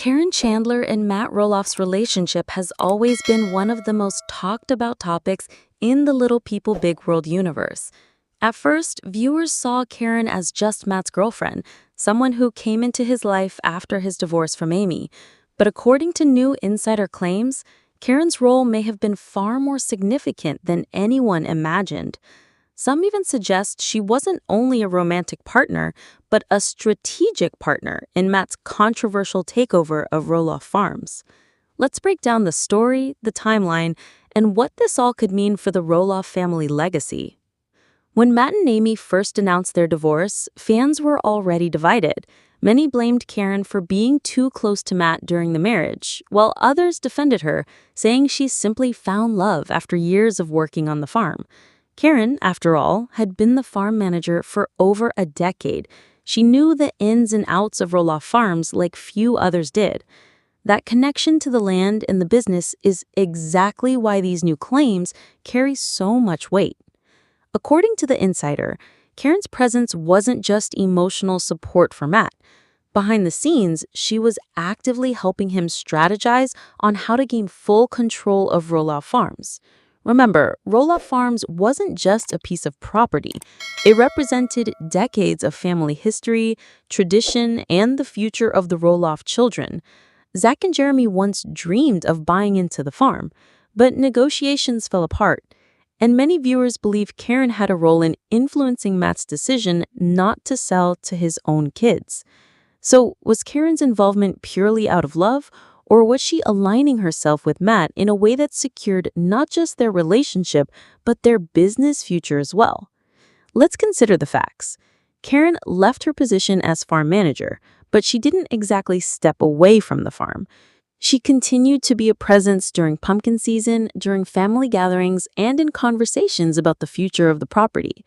Caryn Chandler and Matt Roloff's relationship has always been one of the most talked about topics in the Little People Big World universe. At first, viewers saw Caryn as just Matt's girlfriend, someone who came into his life after his divorce from Amy. But according to new insider claims, Caryn's role may have been far more significant than anyone imagined. Some even suggest she wasn't only a romantic partner, but a strategic partner in Matt's controversial takeover of Roloff Farms. Let's break down the story, the timeline, and what this all could mean for the Roloff family legacy. When Matt and Amy first announced their divorce, fans were already divided. Many blamed Caryn for being too close to Matt during the marriage, while others defended her, saying she simply found love after years of working on the farm. Caryn, after all, had been the farm manager for over a decade. She knew the ins and outs of Roloff Farms like few others did. That connection to the land and the business is exactly why these new claims carry so much weight. According to the insider, Caryn's presence wasn't just emotional support for Matt. Behind the scenes, she was actively helping him strategize on how to gain full control of Roloff Farms. Remember, Roloff Farms wasn't just a piece of property. It represented decades of family history, tradition, and the future of the Roloff children. Zach and Jeremy once dreamed of buying into the farm, but negotiations fell apart. And many viewers believe Caryn had a role in influencing Matt's decision not to sell to his own kids. So, was Caryn's involvement purely out of love, or was she aligning herself with Matt in a way that secured not just their relationship, but their business future as well? Let's consider the facts. Caryn left her position as farm manager, but she didn't exactly step away from the farm. She continued to be a presence during pumpkin season, during family gatherings, and in conversations about the future of the property.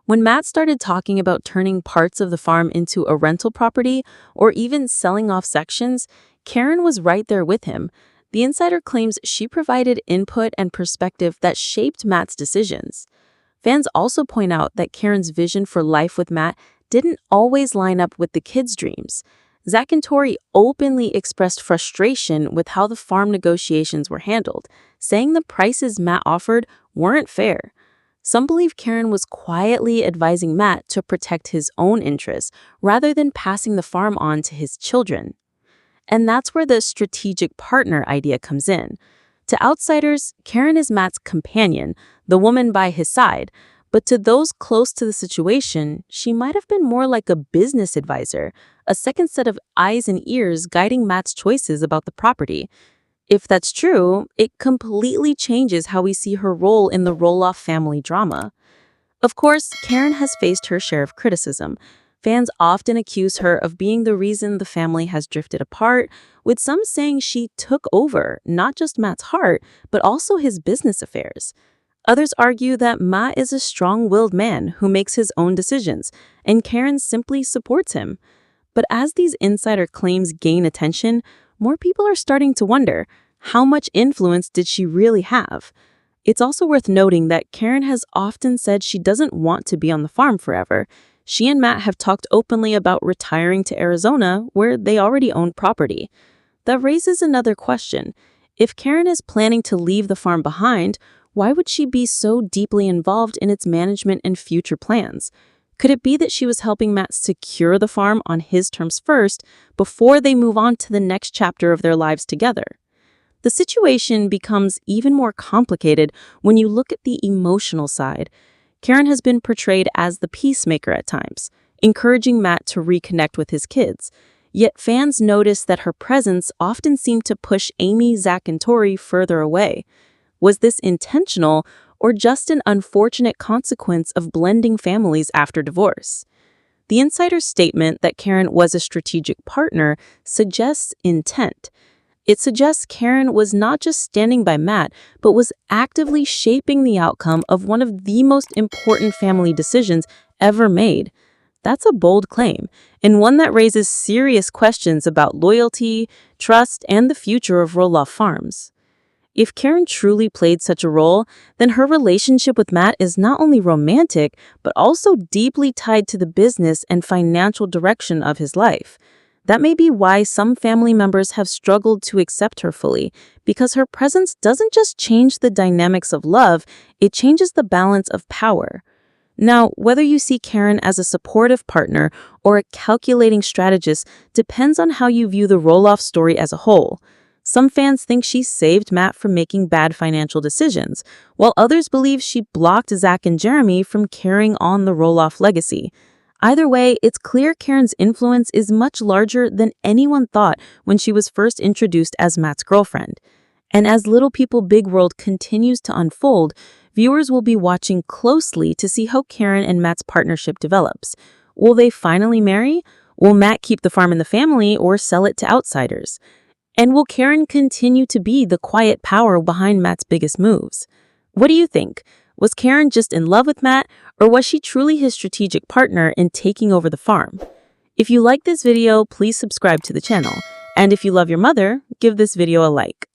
When Matt started talking about turning parts of the farm into a rental property or even selling off sections, Caryn was right there with him. The insider claims she provided input and perspective that shaped Matt's decisions. Fans also point out that Caryn's vision for life with Matt didn't always line up with the kids' dreams. Zach and Tori openly expressed frustration with how the farm negotiations were handled, saying the prices Matt offered weren't fair. Some believe Caryn was quietly advising Matt to protect his own interests rather than passing the farm on to his children. And that's where the strategic partner idea comes in. To outsiders, Caryn is Matt's companion, the woman by his side. But to those close to the situation, she might have been more like a business advisor, a second set of eyes and ears guiding Matt's choices about the property. If that's true, it completely changes how we see her role in the Roloff family drama. Of course, Caryn has faced her share of criticism. Fans often accuse her of being the reason the family has drifted apart, with some saying she took over not just Matt's heart, but also his business affairs. Others argue that Matt is a strong-willed man who makes his own decisions, and Caryn simply supports him. But as these insider claims gain attention, more people are starting to wonder, how much influence did she really have? It's also worth noting that Caryn has often said she doesn't want to be on the farm forever. She and Matt have talked openly about retiring to Arizona, where they already own property. That raises another question. If Caryn is planning to leave the farm behind, why would she be so deeply involved in its management and future plans? Could it be that she was helping Matt secure the farm on his terms first before they move on to the next chapter of their lives together? The situation becomes even more complicated when you look at the emotional side. Caryn has been portrayed as the peacemaker at times, encouraging Matt to reconnect with his kids. Yet fans notice that her presence often seemed to push Amy, Zach, and Tori further away. Was this intentional or just an unfortunate consequence of blending families after divorce? The insider's statement that Caryn was a strategic partner suggests intent. It suggests Caryn was not just standing by Matt, but was actively shaping the outcome of one of the most important family decisions ever made. That's a bold claim, and one that raises serious questions about loyalty, trust, and the future of Roloff Farms. If Caryn truly played such a role, then her relationship with Matt is not only romantic, but also deeply tied to the business and financial direction of his life. That may be why some family members have struggled to accept her fully, because her presence doesn't just change the dynamics of love, it changes the balance of power. Now, whether you see Caryn as a supportive partner or a calculating strategist depends on how you view the Roloff story as a whole. Some fans think she saved Matt from making bad financial decisions, while others believe she blocked Zach and Jeremy from carrying on the Roloff legacy. Either way, it's clear Caryn's influence is much larger than anyone thought when she was first introduced as Matt's girlfriend. And as Little People Big World continues to unfold, viewers will be watching closely to see how Caryn and Matt's partnership develops. Will they finally marry? Will Matt keep the farm in the family or sell it to outsiders? And will Caryn continue to be the quiet power behind Matt's biggest moves? What do you think? Was Caryn just in love with Matt, or was she truly his strategic partner in taking over the farm? If you like this video, please subscribe to the channel. And if you love your mother, give this video a like.